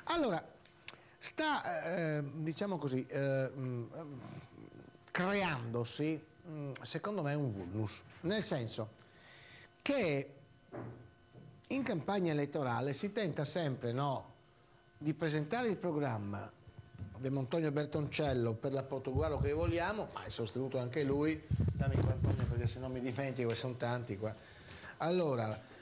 Allora, sta, diciamo così, creandosi, secondo me, un vulnus, nel senso che in campagna elettorale si tenta sempre, no, di presentare il programma di Antonio Bertoncello per la Portogallo che vogliamo, ma è sostenuto anche lui, dammi qua Antonio perché se no mi dimentico, sono tanti qua. Allora,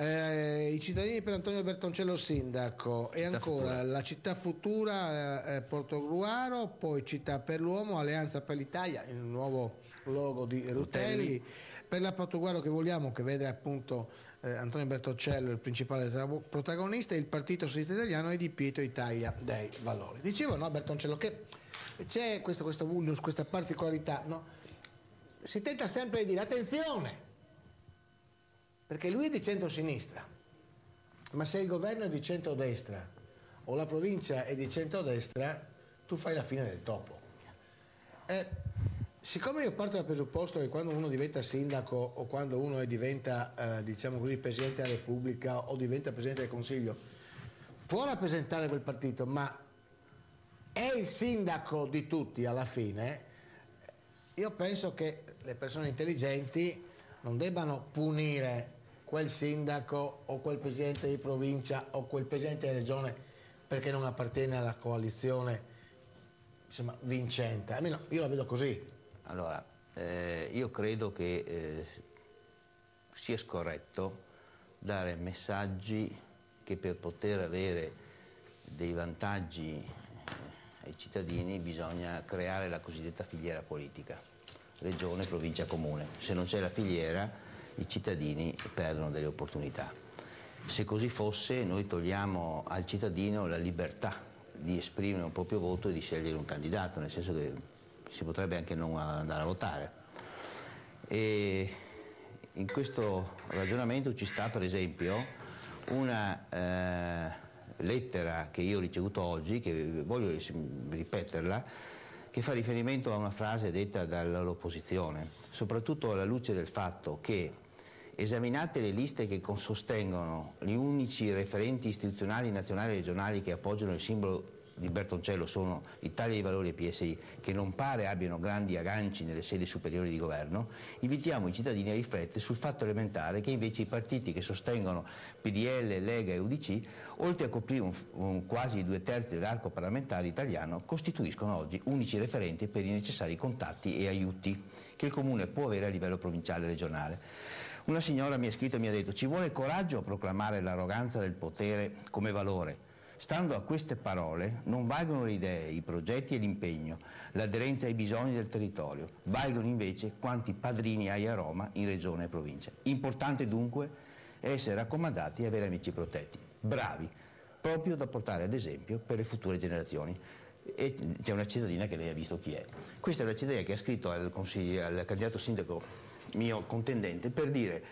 i cittadini per Antonio Bertoncello sindaco e ancora la città futura Portogruaro, poi città per l'uomo, Alleanza per l'Italia, il nuovo logo di Rutelli, per la Portogruaro che vogliamo, che vede appunto Antonio Bertoncello il principale protagonista, e il Partito Socialista Italiano e Di Pietro Italia dei Valori. Dicevo, no, Bertoncello, che c'è questo vulnus, questa particolarità, no? Si tenta sempre di dire attenzione, perché lui è di centro-sinistra, ma se il governo è di centro-destra o la provincia è di centro-destra, tu fai la fine del topo. Siccome io parto dal presupposto che quando uno diventa sindaco o quando uno diventa, diciamo così, Presidente della Repubblica o diventa Presidente del Consiglio, può rappresentare quel partito, ma è il sindaco di tutti alla fine, io penso che le persone intelligenti non debbano punire quel sindaco o quel presidente di provincia o quel presidente di regione perché non appartiene alla coalizione, insomma, vincente. Almeno io la vedo così. Allora, io credo che sia scorretto dare messaggi che per poter avere dei vantaggi ai cittadini bisogna creare la cosiddetta filiera politica, regione, provincia, comune. Se non c'è la filiera i cittadini perdono delle opportunità. Se così fosse, noi togliamo al cittadino la libertà di esprimere un proprio voto e di scegliere un candidato, nel senso che si potrebbe anche non andare a votare. E in questo ragionamento ci sta per esempio una lettera che io ho ricevuto oggi, che voglio ripeterla, che fa riferimento a una frase detta dall'opposizione, soprattutto alla luce del fatto che esaminate le liste che sostengono gli unici referenti istituzionali nazionali e regionali che appoggiano il simbolo di Bertoncello sono Italia dei Valori e PSI, che non pare abbiano grandi agganci nelle sedi superiori di governo, invitiamo i cittadini a riflettere sul fatto elementare che invece i partiti che sostengono PDL, Lega e UDC, oltre a coprire quasi 2/3 dell'arco parlamentare italiano, costituiscono oggi unici referenti per i necessari contatti e aiuti che il Comune può avere a livello provinciale e regionale. Una signora mi ha scritto e mi ha detto: ci vuole coraggio a proclamare l'arroganza del potere come valore. Stando a queste parole non valgono le idee, i progetti e l'impegno, l'aderenza ai bisogni del territorio, valgono invece quanti padrini hai a Roma, in regione e provincia. Importante dunque è essere raccomandati e avere amici protetti, bravi, proprio da portare ad esempio per le future generazioni. E c'è una cittadina che lei ha visto chi è. Questa è la cittadina che ha scritto al candidato sindaco mio contendente per dire,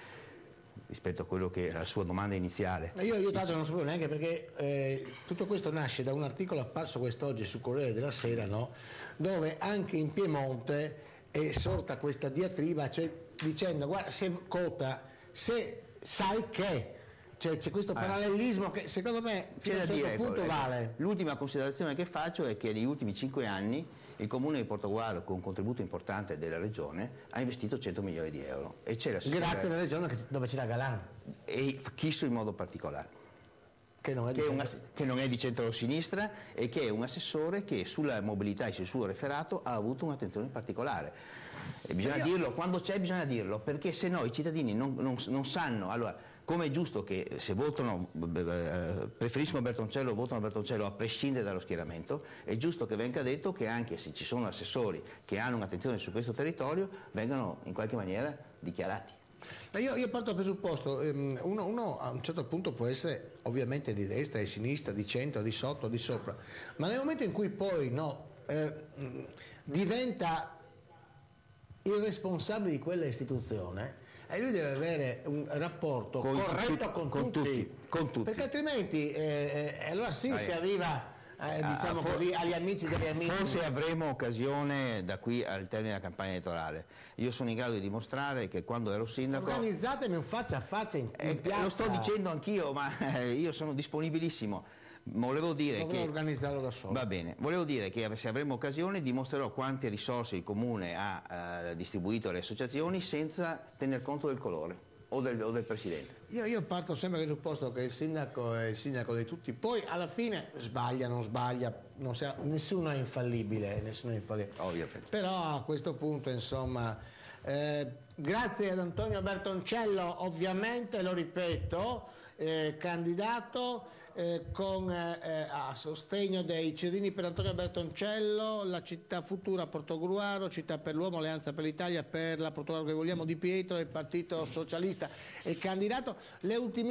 rispetto a quello che era la sua domanda iniziale. Io tanto non sapevo neanche perché tutto questo nasce da un articolo apparso quest'oggi su Corriere della Sera, no? Dove anche in Piemonte è sorta questa diatriba, cioè dicendo: guarda, se vota, se sai che, cioè c'è questo parallelismo che secondo me fino a un certo punto vale. L'ultima considerazione che faccio è che negli ultimi 5 anni il Comune di Portogruaro, con un contributo importante della Regione, ha investito 100 milioni di euro. E c'è grazie alla Regione dove c'era Galan. E Chisso in modo particolare. Che non è di centro-sinistra e che è un assessore che sulla mobilità e sul suo referato ha avuto un'attenzione particolare. E bisogna dirlo, quando c'è bisogna dirlo, perché se no i cittadini non sanno. Allora, come è giusto che se votano, preferiscono Bertoncello, votano Bertoncello a prescindere dallo schieramento, è giusto che venga detto che anche se ci sono assessori che hanno un'attenzione su questo territorio, vengano in qualche maniera dichiarati. Io parto dal presupposto, uno a un certo punto può essere ovviamente di destra, di sinistra, di centro, di sotto, di sopra, ma nel momento in cui poi diventa il responsabile di quella istituzione, e lui deve avere un rapporto corretto con tutti, perché altrimenti allora sì, si arriva diciamo così agli amici degli amici. Forse avremo occasione da qui al termine della campagna elettorale. Io sono in grado di dimostrare che quando ero sindaco, organizzatemi un faccia a faccia in piazza. lo sto dicendo anch'io, ma io sono disponibilissimo. Volevo dire dovrò che organizzarlo da solo. Va bene, volevo dire che se avremo occasione dimostrerò quante risorse il Comune ha distribuito alle associazioni senza tener conto del colore o del Presidente. Io parto sempre dal presupposto che il sindaco è il sindaco di tutti, poi alla fine sbaglia, non sbaglia, nessuno è infallibile, Ovviamente. Però a questo punto, insomma, grazie ad Antonio Bertoncello, ovviamente, lo ripeto, candidato a sostegno dei cittadini per Antonio Bertoncello, la città futura Portogruaro, Città per l'Uomo, Alleanza per l'Italia, per la Portogruaro che vogliamo, Di Pietro, il Partito Socialista e candidato. Le ultime